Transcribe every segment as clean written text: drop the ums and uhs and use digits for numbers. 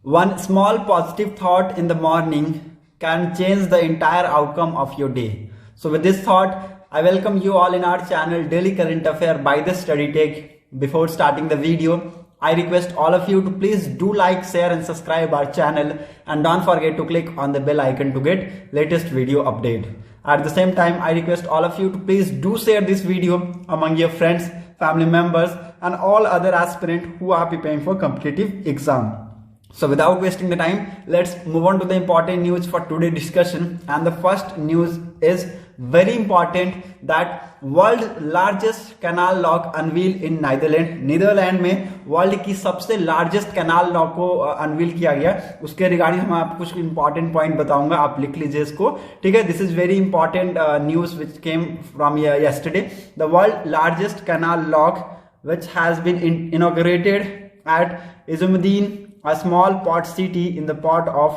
One small positive thought in the morning can change the entire outcome of your day. So with this thought, I welcome you all in our channel Daily Current Affair by the Study Tech. Before starting the video, I request all of you to please do like, share and subscribe our channel, and don't forget to click on the bell icon to get latest video update. At the same time, I request all of you to please do share this video among your friends, family members and all other aspirants who are preparing for competitive exam. So without wasting the time, let's move on to the important news for today's discussion. And the first news is very important that world largest canal lock unveil in Netherlands. Netherlands में world की सबसे largest canal lock को unveil किया गया. उसके regarding मैं आपको कुछ इंपॉर्टेंट पॉइंट बताऊंगा, आप लिख लीजिए इसको. ठीक है, this is very important news which came from yesterday. The world largest canal lock which has been inaugurated at Izumudin, a small port city in the port of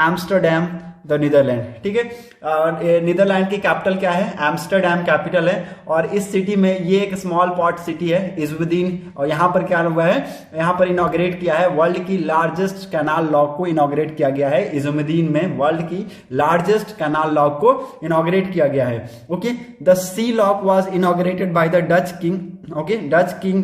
Amsterdam, the Netherlands. ठीक है, Netherlands की capital क्या है? Amsterdam capital है. और इस city में ये एक स्मॉल पोर्ट सिटी है इज़ुमुदीन. और यहाँ पर क्या हुआ है, यहाँ पर इनॉग्रेट किया है वर्ल्ड की लार्जेस्ट कैनाल लॉक को इनॉग्रेट किया गया है. इज़ुमुदीन में वर्ल्ड की लार्जेस्ट कैनाल लॉक को इनॉग्रेट किया गया है. Okay, the sea lock was inaugurated by the Dutch king. Okay, Dutch king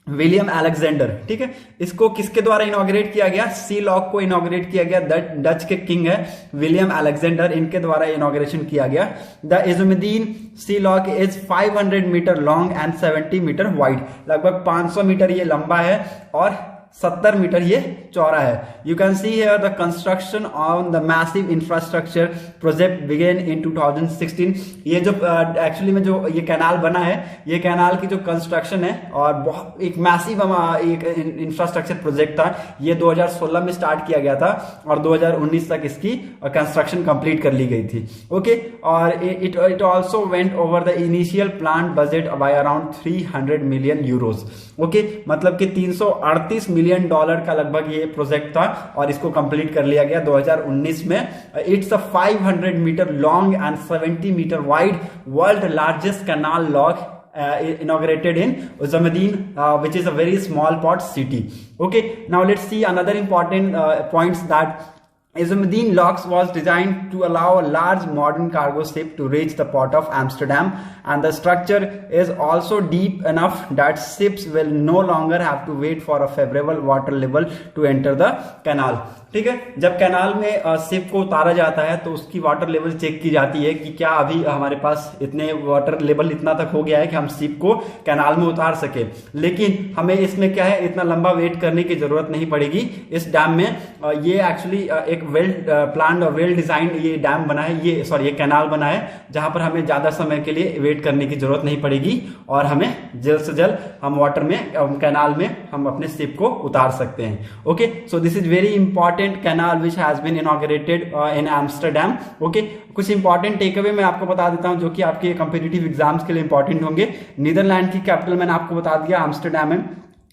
William Alexander. ठीक है, इसको किसके द्वारा इनॉग्रेट किया गया? सी लॉक को इनॉग्रेट किया गया डच के किंग है विलियम अलेक्जेंडर, इनके द्वारा इनॉग्रेशन किया गया. The IJmuiden sea lock is 500 metre long and 70 metre wide. लगभग 500 मीटर ये लंबा है और 70 मीटर ये चौड़ा है. You can see here the construction on the massive infrastructure project began in 2016. ये जो एक्चुअली में जो ये कैनाल बना है, ये कैनाल की जो कंस्ट्रक्शन है और बहुत एक मैसिव एक इंफ्रास्ट्रक्चर प्रोजेक्ट था. ये 2016 में स्टार्ट किया गया था और 2019 तक इसकी कंस्ट्रक्शन कंप्लीट कर ली गई थी. ओके, और it also went over the initial plan budget by around 300 million euros. Okay, मतलब कि 338 मिलियन डॉलर का लगभग ये प्रोजेक्ट था और इसको कंप्लीट कर लिया गया 2019 में. It's a 500 metre long and 70 metre wide world largest canal lock inaugurated in Izumudin, which is a very small port city. Okay, now let's see another important points that Izumudin locks was designed to allow a large modern cargo ship to reach the port of Amsterdam, and the structure is also deep enough that ships will no longer have to wait for a favorable water level to enter the canal. ठीक है, जब canal में ship को उतारा जाता है तो उसकी वाटर लेवल चेक की जाती है कि क्या अभी हमारे पास इतने वाटर लेवल इतना तक हो गया है कि हम शिप को कैनाल में उतार सके. लेकिन हमें इसमें क्या है, इतना लंबा वेट करने की जरूरत नहीं पड़ेगी. इस डैम में ये एक्चुअली एक वेल प्लान्ड और वेल डिजाइंड ये डैम बना है, ये कैनाल बना है जहां पर हमें ज्यादा समय के लिए वेट करने की जरूरत नहीं पड़ेगी और हमें जल्द से जल्द हम वाटर में कैनाल में हम अपने शिप को उतार सकते हैं. Okay, so this is very important canal which has been inaugurated in Amsterdam. Okay, कुछ इंपॉर्टेंट टेक अवे मैं आपको बता देता हूं जो कि आपके कंपिटिटिव एग्जाम्स के लिए इंपॉर्टेंट होंगे. नीदरलैंड की कैपिटल मैंने आपको बता दिया एम्स्टरडैम है.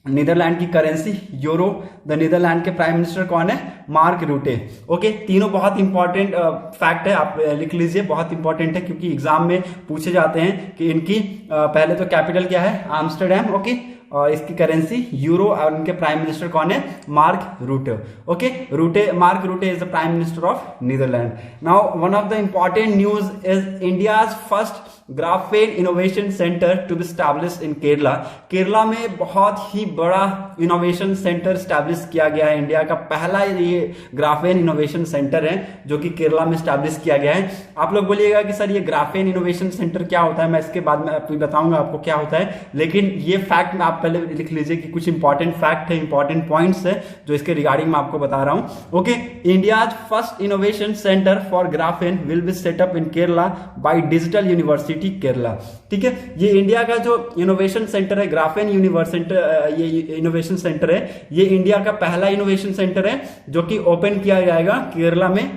नीदरलैंड की करेंसी यूरो. द नीदरलैंड के प्राइम मिनिस्टर कौन है? Mark Rutte. ओके, तीनों बहुत इंपॉर्टेंट फैक्ट है, आप लिख लीजिए, बहुत इंपॉर्टेंट है क्योंकि एग्जाम में पूछे जाते हैं कि इनकी पहले तो कैपिटल क्या है? एम्स्टरडैम. ओके, और इसकी करेंसी यूरो और उनके प्राइम मिनिस्टर कौन है? Mark Rutte. Okay, Mark Rutte is the prime minister of Netherland. Now one of the important news is India's first graphene innovation centre to be established in Kerala. Kerala में बहुत ही बड़ा innovation centre establish किया गया है. India का पहला ये ग्राफेन innovation centre है जो कि केरला में स्टैब्लिश किया गया है. आप लोग बोलिएगा कि सर ये ग्राफेन इनोवेशन सेंटर क्या होता है, मैं इसके बाद में आपको बताऊंगा आपको क्या होता है. लेकिन ये फैक्ट आप पहले लिख लीजिए कि कुछ इंपॉर्टेंट फैक्ट है, इंपॉर्टेंट पॉइंट्स है जो इसके रिगार्डिंग मैं आपको बता रहा हूं. Okay, India first innovation centre for graphene will be set up in Kerala by digital university Kerala. ठीक है, ये इंडिया का जो इनोवेशन सेंटर है, ग्राफेन ये इनोवेशन सेंटर है, ये इंडिया का पहला इनोवेशन सेंटर है जो कि ओपन किया जाएगा केरला में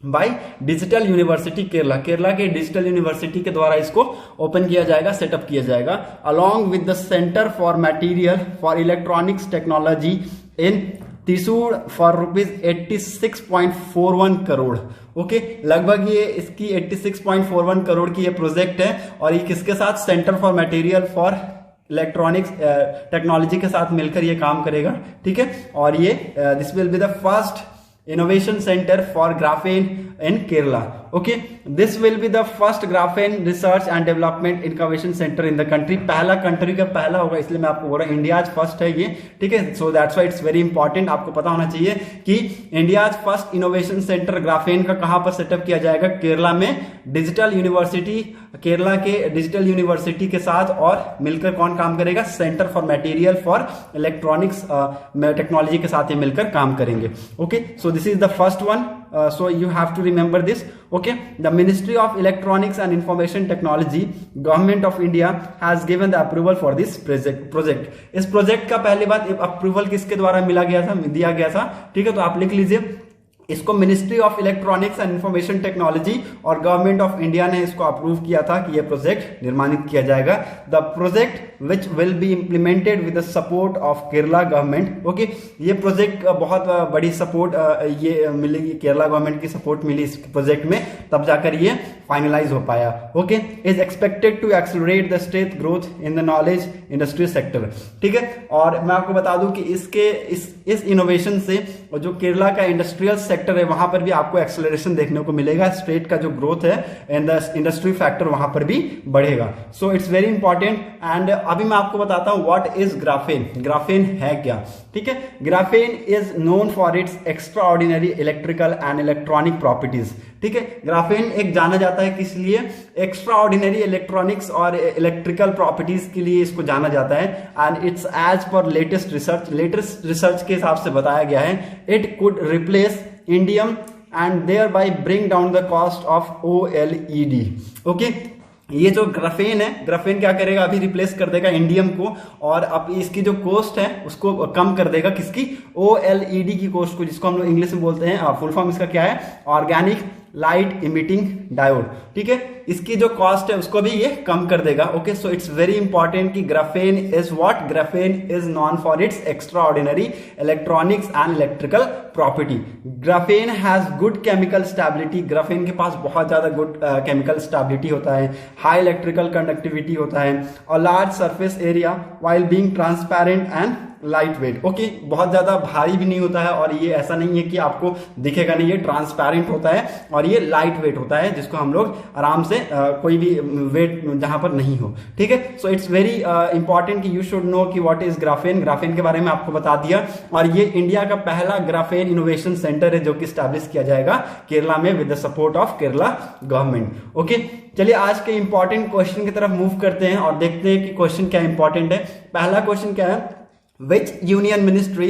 by digital university Kerala. Kerala के डिजिटल यूनिवर्सिटी के द्वारा इसको ओपन किया जाएगा, सेटअप किया जाएगा, along with the centre for material for electronics technology in Thrissur for ₹86.41 crore. Okay, लगभग ये इसकी 86.41 करोड़ की ये प्रोजेक्ट है और ये किसके साथ? Centre for material for electronics technology के साथ मिलकर ये काम करेगा, ठीक है। और ये this will be the first innovation center for graphene in Kerala. Okay, this will be the first graphene research and development innovation center in the country. पहला कंट्री का पहला होगा, इसलिए मैं आपको बोल रहा हूँ इंडिया फर्स्ट है ये, ठीक है। So that's why it's very important, आपको पता होना चाहिए कि इंडिया फर्स्ट इनोवेशन सेंटर ग्राफेन का कहां पर सेटअप किया जाएगा, केरला में। डिजिटल यूनिवर्सिटी, केरला के डिजिटल यूनिवर्सिटी के साथ और मिलकर कौन काम करेगा, centre for material for electronics technology के साथ ये मिलकर काम करेंगे। Okay, so this is the first one, so you have to remember this. Okay, the Ministry of Electronics and Information Technology, Government of India has given the approval for this project. इस project का पहली बात approval किसके द्वारा दिया गया था, ठीक है। तो आप लिख लीजिए इसको, ministry of electronics and information technology और गवर्नमेंट ऑफ इंडिया ने इसको अप्रूव किया था कि यह प्रोजेक्ट निर्माणित किया जाएगा। The project which will be implemented with the support of Kerala government. Okay, ये प्रोजेक्ट बहुत बड़ी सपोर्ट ये मिलेगी, केरला गवर्नमेंट की सपोर्ट मिली इस प्रोजेक्ट में, तब जाकर ये फाइनलाइज हो पाया। Okay, is expected to accelerate the state growth in the knowledge industry sector, ठीक है। और मैं आपको बता दूं कि इस इनोवेशन से जो केरला का इंडस्ट्रियल सेक्टर है वहां पर भी आपको एक्सेलरेशन देखने को मिलेगा, स्टेट का जो ग्रोथ है एंड द इंडस्ट्री फैक्टर वहां पर भी बढ़ेगा। सो इट्स वेरी इंपॉर्टेंट। एंड अभी मैं आपको बताता हूं व्हाट इज ग्राफेन। ग्राफेन है क्या, ठीक है। Graphene is known for its extraordinary electrical and electronic properties, ठीक है। ग्राफेन एक जाना जाता है किस लिए, एक्स्ट्रा ऑर्डिनरी इलेक्ट्रॉनिक्स और इलेक्ट्रिकल प्रॉपर्टीज के लिए इसको जाना जाता है। And it's as per latest research के हिसाब से बताया गया है, it could replace indium and thereby bring down the cost of OLED। Okay, ये जो ग्राफेन है, ग्राफेन क्या करेगा, अभी रिप्लेस कर देगा इंडियम को, और अब इसकी जो कॉस्ट है उसको कम कर देगा, किसकी, OLED की कॉस्ट को, जिसको हम लोग इंग्लिश में बोलते हैं, फुल फॉर्म इसका क्या है, ऑर्गेनिक लाइट इमिटिंग डायोड, ठीक है। इसकी जो कॉस्ट है उसको भी ये कम कर देगा। Okay, so it's very important कि graphene is what, graphene is known for its extraordinary electronics and electrical property. Graphene has good chemical stability, graphene के पास बहुत ज्यादा गुड केमिकल स्टेबिलिटी होता है, हाई इलेक्ट्रिकल कंडक्टिविटी होता है, और large surface area while being transparent and light weight. Okay, बहुत ज्यादा भारी भी नहीं होता है, और ये ऐसा नहीं है कि आपको दिखेगा नहीं, ये ट्रांसपेरेंट होता है और ये लाइट वेट होता है, जिसको हम लोग आराम से कोई भी वेट जहां पर नहीं हो, ठीक है। सो इट्स वेरी इंपॉर्टेंट कि यू शुड नो कि व्हाट इज ग्राफेन। ग्राफेन के बारे में आपको बता दिया, और ये इंडिया का पहला ग्राफेन इनोवेशन सेंटर है जो कि स्टैब्लिश किया जाएगा केरला में with the support of Kerala government. Okay, चलिए आज के इंपॉर्टेंट क्वेश्चन की तरफ मूव करते हैं और देखते हैं कि क्वेश्चन क्या इंपॉर्टेंट है। पहला क्वेश्चन क्या है, Which union ministry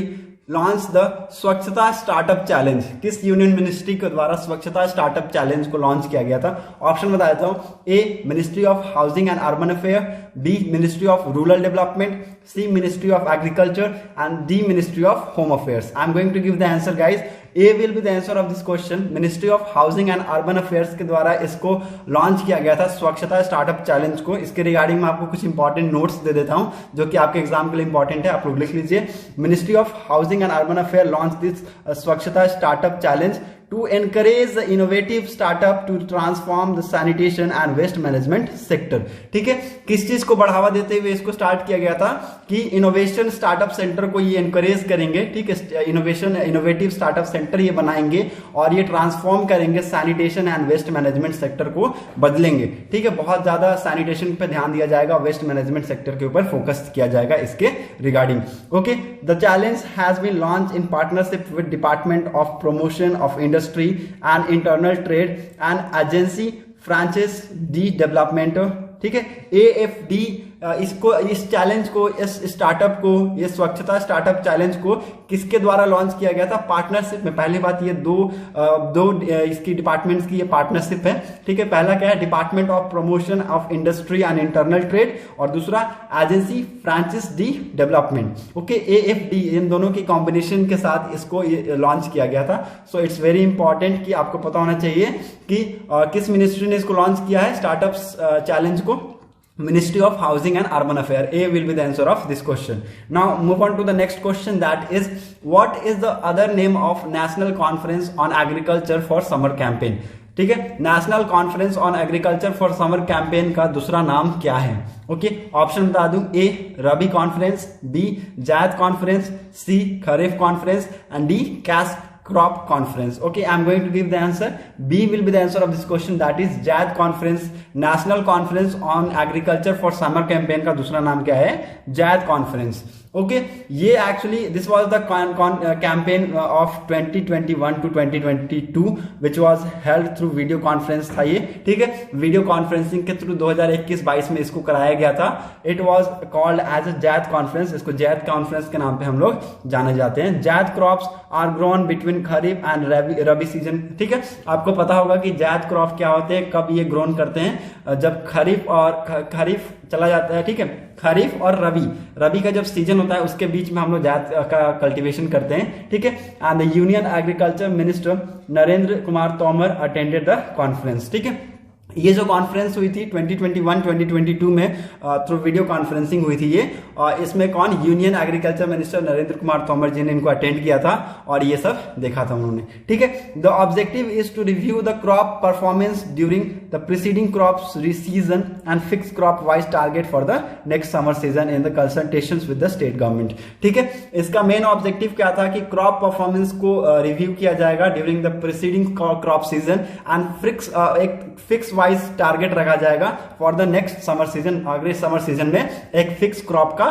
launched the स्वच्छता स्टार्टअप चैलेंज? किस यूनियन मिनिस्ट्री के द्वारा स्वच्छता स्टार्टअप चैलेंज को लॉन्च किया गया था? ऑप्शन बता देता हूं, A ministry of housing and urban affair, B ministry of rural development, C ministry of agriculture and D ministry of home affairs. I am going to give the answer guys. A will be the answer of this question. Ministry of housing and urban affairs के द्वारा इसको launch किया गया था, स्वच्छता startup challenge को। इसके regarding मैं आपको कुछ इंपॉर्टेंट नोट्स दे देता हूं जो कि आपके एग्जाम के लिए इंपॉर्टेंट है, आप लोग लिख लीजिए। Ministry of housing and urban affair launch this Swachhta startup challenge to encourage the innovative startup to transform the sanitation and waste management sector। ठीक है, किस चीज को बढ़ावा देते हुए इसको स्टार्ट किया गया था कि इनोवेशन स्टार्टअप सेंटर को ये एनकरेज करेंगे, ठीक है, इनोवेटिव स्टार्टअप सेंटर ये बनाएंगे और ये ट्रांसफॉर्म करेंगे sanitation and waste management sector को बदलेंगे। ठीक है, बहुत ज्यादा सैनिटेशन पे ध्यान दिया जाएगा, वेस्ट मैनेजमेंट सेक्टर के ऊपर फोकस किया जाएगा इसके regarding. Okay, the challenge has been launch in partnership with department of promotion of industry and internal trade and agency Française de Développement. ठीक है, AFD इसको, इस चैलेंज को, इस स्टार्टअप को, ये स्वच्छता स्टार्टअप चैलेंज को किसके द्वारा लॉन्च किया गया था? पार्टनरशिप में। पहली बात, ये दो इसकी डिपार्टमेंट्स की ये पार्टनरशिप है। ठीक है, पहला क्या है? Department of promotion of industry and internal trade, और दूसरा agency Française de development. Okay, AFD, इन दोनों की कॉम्बिनेशन के साथ इसको लॉन्च किया गया था। सो इट्स वेरी इंपॉर्टेंट कि आपको पता होना चाहिए कि किस मिनिस्ट्री ने इसको लॉन्च किया है स्टार्टअप्स चैलेंज को? Ministry of Housing and Urban Affairs. A will be the answer of this question. Now move on to the next question, that is, what is the other name of National Conference on Agriculture for Summer Campaign? ठीक है। National conference on agriculture for summer campaign का दूसरा नाम क्या है? Okay, option बता दूं, A rabi conference, B zaid conference, C kharif conference and D cash crop conference. Okay, I'm going to give the answer. B will be the answer of this question, that is Jayad conference. National conference on agriculture for summer campaign का दूसरा नाम क्या है? Jayad conference. Okay, ये actually this was the campaign of 2021 to 2022 which was held through video conference था ये, ठीक है। वीडियो कॉन्फ्रेंसिंग के थ्रू 2021-22 में इसको कराया गया था। It was called as a Jayad conference, इसको जैद कॉन्फ्रेंस के नाम पे हम लोग जाने जाते हैं। Jayad crops are grown between kharif and rabi season, ठीक है। आपको पता होगा कि जायद क्रॉप क्या होते हैं, कब ये ग्रोन करते हैं, जब खरीफ चला जाता है, ठीक है। खरीफ और रबी का जब सीजन होता है उसके बीच में हम लोग जायद का कल्टीवेशन करते हैं, ठीक है। And the union agriculture minister Narendra Kumar Tomar attended the conference, ठीक है। ये जो कॉन्फ्रेंस हुई थी 2021-2022 में थ्रू वीडियो कॉन्फ्रेंसिंग हुई थी ये, इसमें कौन, union agriculture minister Narendra Kumar Tomar ji ने इनको अटेंड किया था और ये सब देखा था उन्होंने, ठीक है। The objective is to review the crop performance during the preceding crop season and fix crop wise target for the next summer season in the consultations with the state government, ठीक है। इसका मेन ऑब्जेक्टिव क्या था कि crop performance को review किया जाएगा during the preceding crop season and एक फिक्स वाइज टारगेट रखा जाएगा for the next summer season. अगले समर सीजन में एक फिक्स क्रॉप का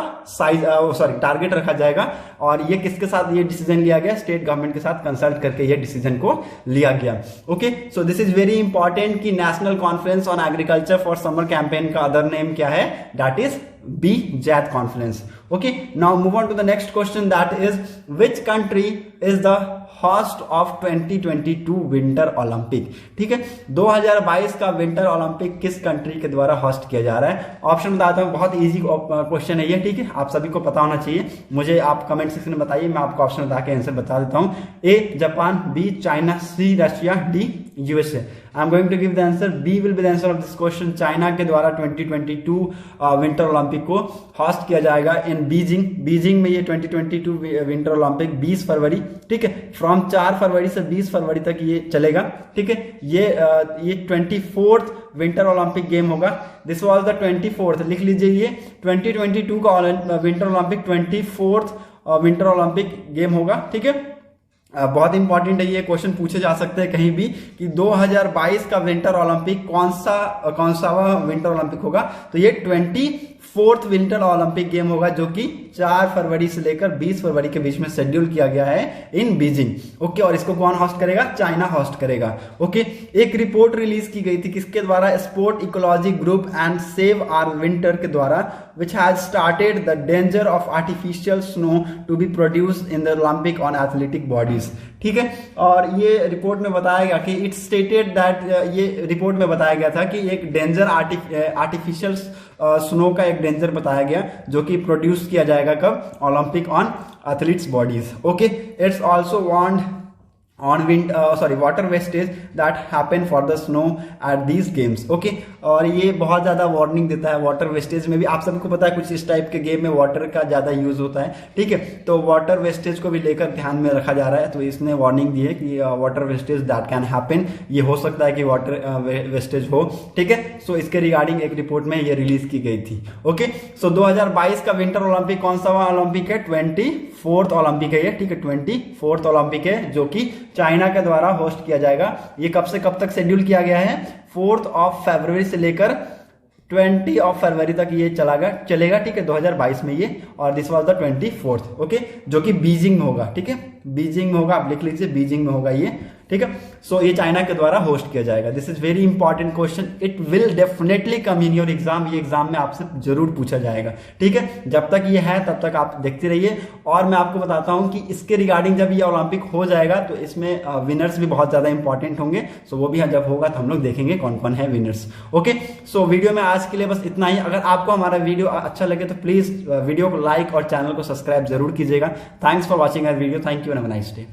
टारगेट रखा जाएगा और ये किसके साथ ये डिसीजन लिया गया? स्टेट गवर्नमेंट के साथ कंसल्ट करके ये डिसीजन को लिया गया। Okay, so this is very important कि national conference on agriculture for summer campaign का अदर नेम क्या है? That is B, Jayad conference. Okay, now move on to the next question, that is which country is the host of 2022 winter Olympic, ठीक है। 2022 का winter Olympic किस country के द्वारा host किया जा रहा है? ऑप्शन बताता हूं, बहुत इजी क्वेश्चन है ये, ठीक है, आप सभी को पता होना चाहिए। मुझे आप कमेंट सेक्शन में बताइए, मैं आपको ऑप्शन बता के आंसर बता देता हूं। A Japan, B China, C Russia, D USA. I am going to give the answer. B will be the answer of this question. China के द्वारा 2022 विंटर ओलंपिक को होस्ट किया जाएगा इन बीजिंग में। ये 2022 विंटर ओलंपिक 20 फरवरी, ठीक है, फ्रॉम 4 फरवरी से 20 फरवरी तक ये चलेगा, ठीक है। ये 24th विंटर ओलंपिक गेम होगा। दिस वाज द 24th, लिख लीजिए, ये 2022 का winter Olympic 24th winter Olympic game होगा, ठीक है। बहुत इंपॉर्टेंट है ये क्वेश्चन, पूछे जा सकते हैं कहीं भी कि 2022 का विंटर ओलंपिक कौन सा विंटर ओलंपिक होगा? तो ये 24th विंटर ओलंपिक गेम होगा जो कि 4 फरवरी से लेकर 20 फरवरी के बीच में शेड्यूल किया गया है इन बीजिंग। ओके, और इसको कौन होस्ट करेगा? चाइना होस्ट करेगा। ओके, एक रिपोर्ट रिलीज की गई थी किसके द्वारा? Sport ecology group and save our winter के द्वारा, which has started the danger of artificial snow to be produced in the Olympic on athletic bodies, ठीक है। और ये रिपोर्ट में बताया गया कि इट स्टेटेड दैट, ये रिपोर्ट में बताया गया था कि एक डेंजर आर्टिफिशियल स्नो का एक डेंजर बताया गया जो कि प्रोड्यूस किया जाएगा कब? Olympic on athletes bodies. Okay, it's also warned on water wastage that happen for the snow at these games. Okay, और ये बहुत ज्यादा वार्निंग देता है वाटर वेस्टेज में भी। आप सबको पता है कुछ इस टाइप के गेम में वाटर का ज्यादा यूज होता है, ठीक है। तो वाटर वेस्टेज को भी लेकर ध्यान में रखा जा रहा है। तो इसने वार्निंग दी है कि water wastage that can happen, ये हो सकता है कि वाटर वेस्टेज हो, ठीक है। सो इसके रिगार्डिंग एक रिपोर्ट में ये रिलीज की गई थी। ओके, सो 2022 का विंटर ओलंपिक कौन सा ओलंपिक है? 24th ओलंपिक है ये, ठीक है, 24th ओलंपिक है जो कि चाइना के द्वारा होस्ट किया जाएगा। ये कब से कब तक शेड्यूल किया गया है? 4th ऑफ फरवरी से लेकर 20 ऑफ फरवरी तक ये चलेगा, ठीक है, 2022 में ये। और this was the 24th, okay, जो कि बीजिंग में होगा, ठीक है, बीजिंग में होगा। आप लिख लीजिए, बीजिंग में होगा ये, ठीक है। सो ये चाइना के द्वारा होस्ट किया जाएगा। This is very important question, it will definitely come in your exam. ये एग्जाम में आपसे जरूर पूछा जाएगा, ठीक है। जब तक ये है तब तक आप देखते रहिए। और मैं आपको बताता हूं कि इसके रिगार्डिंग जब ये ओलंपिक हो जाएगा तो इसमें विनर्स भी बहुत ज्यादा इंपॉर्टेंट होंगे। सो वो भी जब होगा तो हम लोग देखेंगे कौन कौन है विनर्स। ओके, सो वीडियो में आज के लिए बस इतना ही। अगर आपको हमारा वीडियो अच्छा लगे तो प्लीज वीडियो को लाइक और चैनल को सब्सक्राइब जरूर कीजिएगा। Thanks for watching our video. Thank you and have a nice day.